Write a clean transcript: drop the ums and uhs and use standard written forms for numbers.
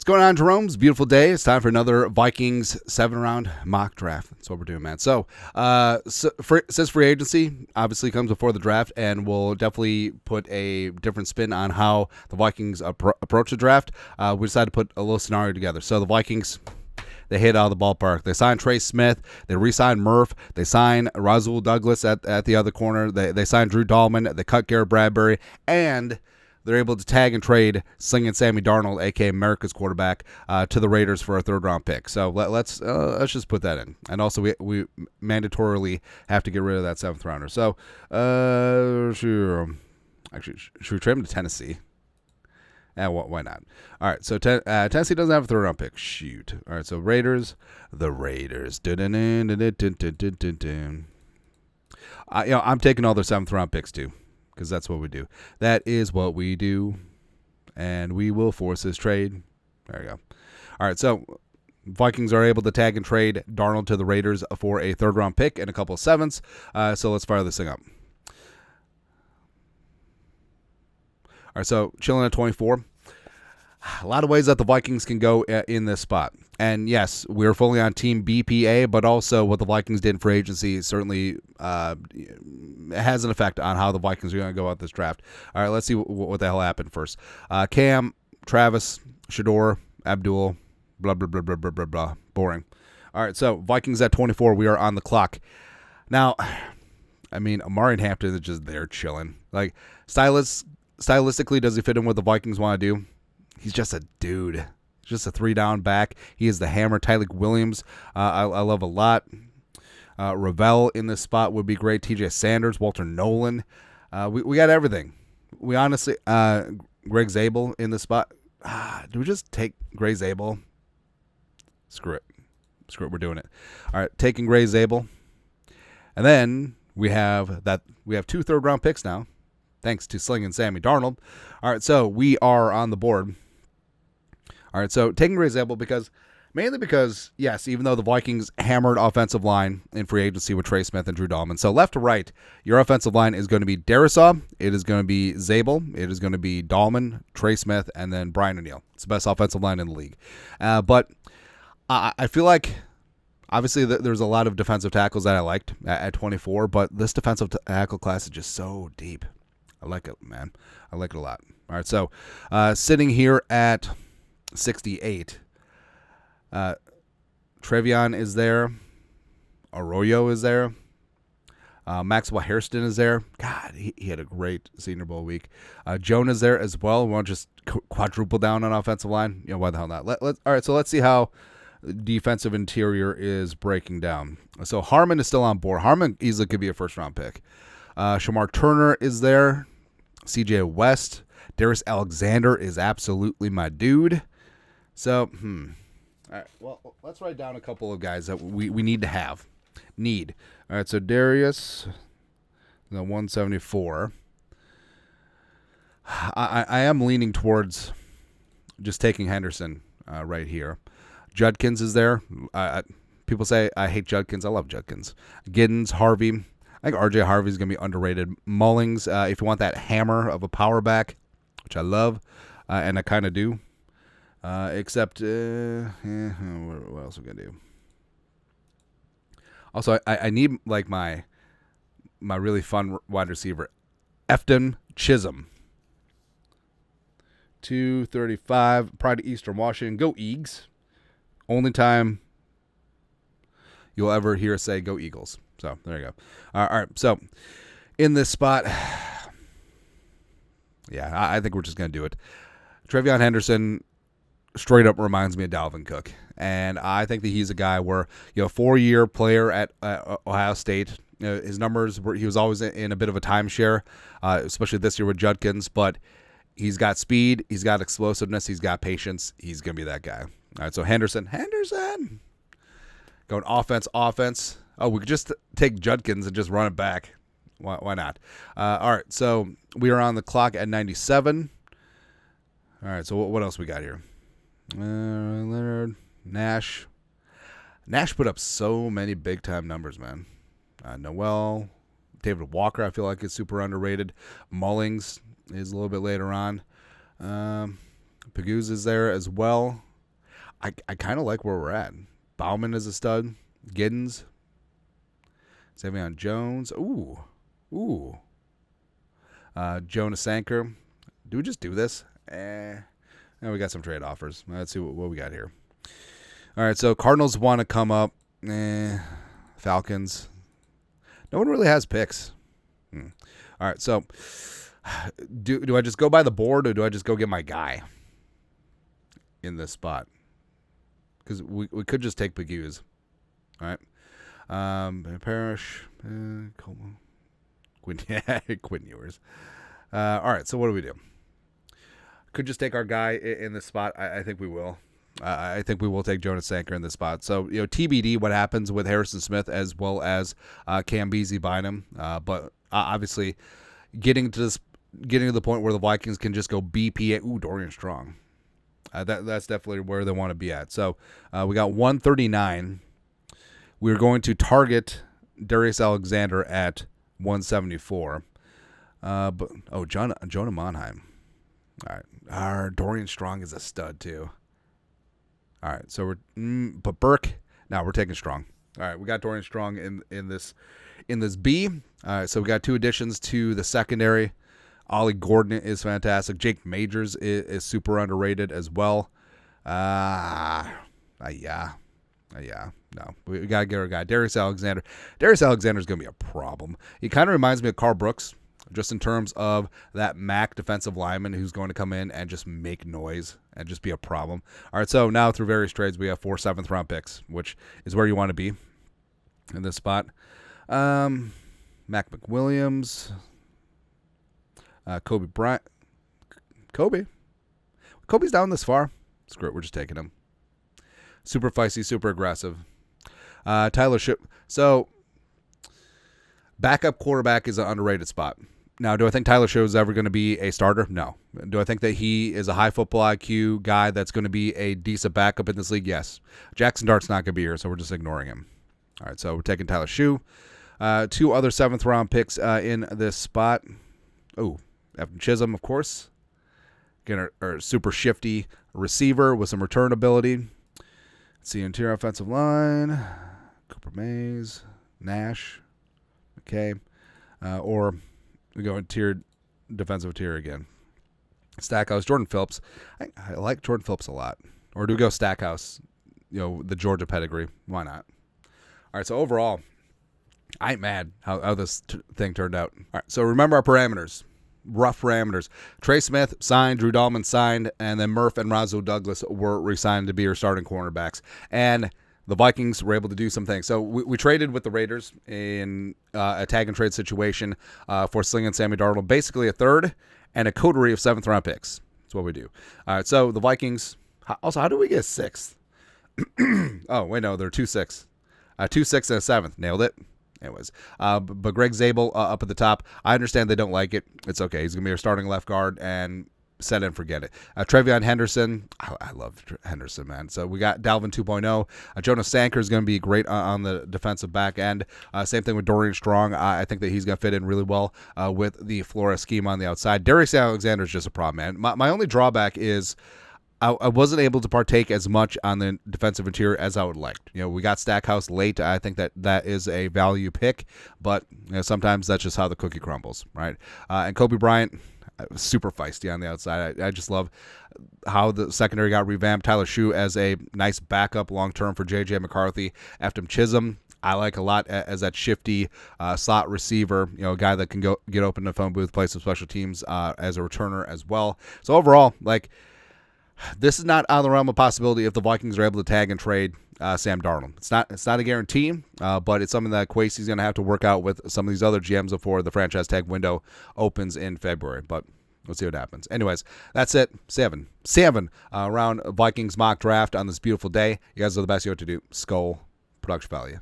What's going on, Jerome? It's a beautiful day. It's time for another Vikings 7-round mock draft. That's what we're doing, man. So, since free agency obviously comes before the draft, and we'll definitely put a different spin on how the Vikings approach the draft, we decided to put a little scenario together. So the Vikings, they hit out of the ballpark. They signed Trey Smith. They re-signed Murph. They signed Rasul Douglas at the other corner. They signed Drew Dahlman. They cut Garrett Bradbury. And they're able to tag and trade Slinging Sammy Darnold, a.k.a. America's quarterback, to the Raiders for a third-round pick. So let's just put that in. And also, we mandatorily have to get rid of that seventh-rounder. So, sure. Actually, should we trade him to Tennessee? Why not? All right, so Tennessee doesn't have a third-round pick. Shoot. All right, so Raiders. The Raiders. I'm taking all their seventh-round picks, too, because that's what we do. That is what we do, and we will force this trade. There we go. All right, so Vikings are able to tag and trade Darnold to the Raiders for a third-round pick and a couple of sevenths. So let's fire this thing up. All right, so chilling at 24. A lot of ways that the Vikings can go in this spot. And yes, we're fully on Team BPA, but also what the Vikings did in free agency certainly has an effect on how the Vikings are going to go out this draft. All right, let's see what the hell happened first. Cam, Travis, Shador, Abdul, blah, blah, blah, blah, blah, blah, blah. Boring. All right, so Vikings at 24. We are on the clock. Now, I mean, Amari Hampton is just there chilling. Like, stylistically, does he fit in what the Vikings want to do? He's just a dude. Just a 3-down back. He is the hammer. Tyleik Williams, I love a lot. Ravel in this spot would be great. TJ Sanders, Walter Nolan. We got everything. We honestly, Greg Zabel in this spot. Do we just take Greg Zabel? Screw it. We're doing it. All right, taking Greg Zabel. And then we have 2 third-round picks now, thanks to Slinging Sammy Darnold. All right, so we are on the board. All right, so taking Greg Zabel mainly because, yes, even though the Vikings hammered offensive line in free agency with Trey Smith and Drew Dahlman. So left to right, your offensive line is going to be Darisaw, it is going to be Zabel, it is going to be Dahlman, Trey Smith, and then Brian O'Neill. It's the best offensive line in the league. But I feel like, obviously, there's a lot of defensive tackles that I liked at 24, but this defensive tackle class is just so deep. I like it, man. I like it a lot. All right, so sitting here at 68, Trevion is there. Arroyo is there. Maxwell Hairston is there. God, he had a great Senior Bowl week. Jonah's there as well. We want to just quadruple down on offensive line. Why the hell not? All right, so let's see how defensive interior is breaking down. So Harmon is still on board. Harmon easily could be a first-round pick. Shamar Turner is there. CJ West. Darius Alexander is absolutely my dude. So, all right, well, let's write down a couple of guys that we need to have. All right, so Darius, the 174. I am leaning towards just taking Henderson right here. Judkins is there. People say I hate Judkins. I love Judkins. Giddens, Harvey. I think R.J. Harvey is going to be underrated. Mullings, if you want that hammer of a power back, which I love, and I kind of do. Except, what else are we going to do? Also, I need, like, my really fun wide receiver, Efton Chisholm. 235, Pride of Eastern Washington. Go Eags. Only time you'll ever hear us say go Eagles. So, there you go. All right, so in this spot, yeah, I think we're just going to do it. Trevion Henderson straight up reminds me of Dalvin Cook. And I think that he's a guy where, 4-year player at Ohio State. His numbers, he was always in a bit of a timeshare, especially this year with Judkins. But he's got speed, he's got explosiveness, he's got patience. He's going to be that guy. All right, so Henderson. Going offense. Oh, we could just take Judkins and just run it back. Why not? All right, so we are on the clock at 97. All right, so what else we got here? Leonard, Nash. Nash put up so many big-time numbers, man. Noel, David Walker, I feel like is super underrated. Mullings is a little bit later on. Paguz is there as well. I kind of like where we're at. Bauman is a stud. Giddens. Savion Jones. Ooh. Jonas Sanker. Do we just do this? No, we got some trade offers. Let's see what we got here. All right, so Cardinals want to come up. Falcons. No one really has picks. All right, so do I just go by the board, or do I just go get my guy in this spot? Because we could just take Big U's. All right. Parrish. Quinn Ewers. All right, so what do we do? Could just take our guy in this spot. I think we will. I think we will take Jonas Sanker in this spot. So, TBD what happens with Harrison Smith as well as Cam Beasley Bynum. But obviously, getting to the point where the Vikings can just go BPA. Ooh, Dorian Strong. That's definitely where they want to be at. So, we got 139. We're going to target Darius Alexander at 174. Jonah Monheim. All right. Our Dorian Strong is a stud too. All right. So but Burke. Now we're taking Strong. All right. We got Dorian Strong in this B. All right. So we got 2 additions to the secondary. Ollie Gordon is fantastic. Jake Majors is super underrated as well. Yeah. No, we got to get our guy, Darius Alexander. Darius Alexander is going to be a problem. He kind of reminds me of Carl Brooks, just in terms of that MAC defensive lineman who's going to come in and just make noise and just be a problem. All right, so now through various trades, we have 4 7th-round picks, which is where you want to be in this spot. Mac McWilliams, Kobe Bryant. Kobe's down this far. Screw it, we're just taking him. Super feisty, super aggressive. Tyler Shipp. So, backup quarterback is an underrated spot. Now, do I think Tyler Shipp is ever going to be a starter? No. Do I think that he is a high football IQ guy that's going to be a decent backup in this league? Yes. Jackson Dart's not going to be here, so we're just ignoring him. All right, so we're taking Tyler Shipp. 2 other 7th-round picks in this spot. Oh, Evan Chisholm, of course. Again, our super shifty receiver with some return ability. Let's see, interior offensive line. Cooper Mays, Nash, okay, or we go interior defensive interior again. Stackhouse, Jordan Phillips. I like Jordan Phillips a lot. Or do we go Stackhouse? The Georgia pedigree. Why not? All right, so overall, I ain't mad how this thing turned out. All right, so remember our parameters. Rough parameters. Trey Smith signed, Drew Dahlman signed, and then Murph and Razo Douglas were re-signed to be our starting cornerbacks. And the Vikings were able to do some things. So we traded with the Raiders in a tag and trade situation for Sling and Sammy Darnold. Basically a third and a coterie of 7th-round picks. That's what we do. All right, so the Vikings. Also, how do we get a 6th? Oh, wait, no, they're 2-6. 2-6 and a 7th. Nailed it. Anyways, but Greg Zabel up at the top. I understand they don't like it. It's okay. He's going to be our starting left guard and set and forget it. Trevion Henderson. I love Henderson, man. So we got Dalvin 2.0. Jonas Sanker is going to be great on the defensive back end. Same thing with Dorian Strong. I think that he's going to fit in really well with the Flores scheme on the outside. Darius Alexander is just a problem, man. My only drawback is I wasn't able to partake as much on the defensive interior as I would like. We got Stackhouse late. I think that is a value pick, but sometimes that's just how the cookie crumbles, right? And Kobe Bryant, super feisty on the outside. I just love how the secondary got revamped. Tyler Shipp as a nice backup long-term for J.J. McCarthy. Eftim Chisholm, I like a lot as that shifty slot receiver, a guy that can go get open in the phone booth, play some special teams as a returner as well. So overall, this is not out of the realm of possibility if the Vikings are able to tag and trade Sam Darnold. It's not a guarantee, but it's something that Kwesi's going to have to work out with some of these other GMs before the franchise tag window opens in February. But we'll see what happens. Anyways, that's it. 7 round Vikings mock draft on this beautiful day. You guys are the best. You know what to do. Skull production value.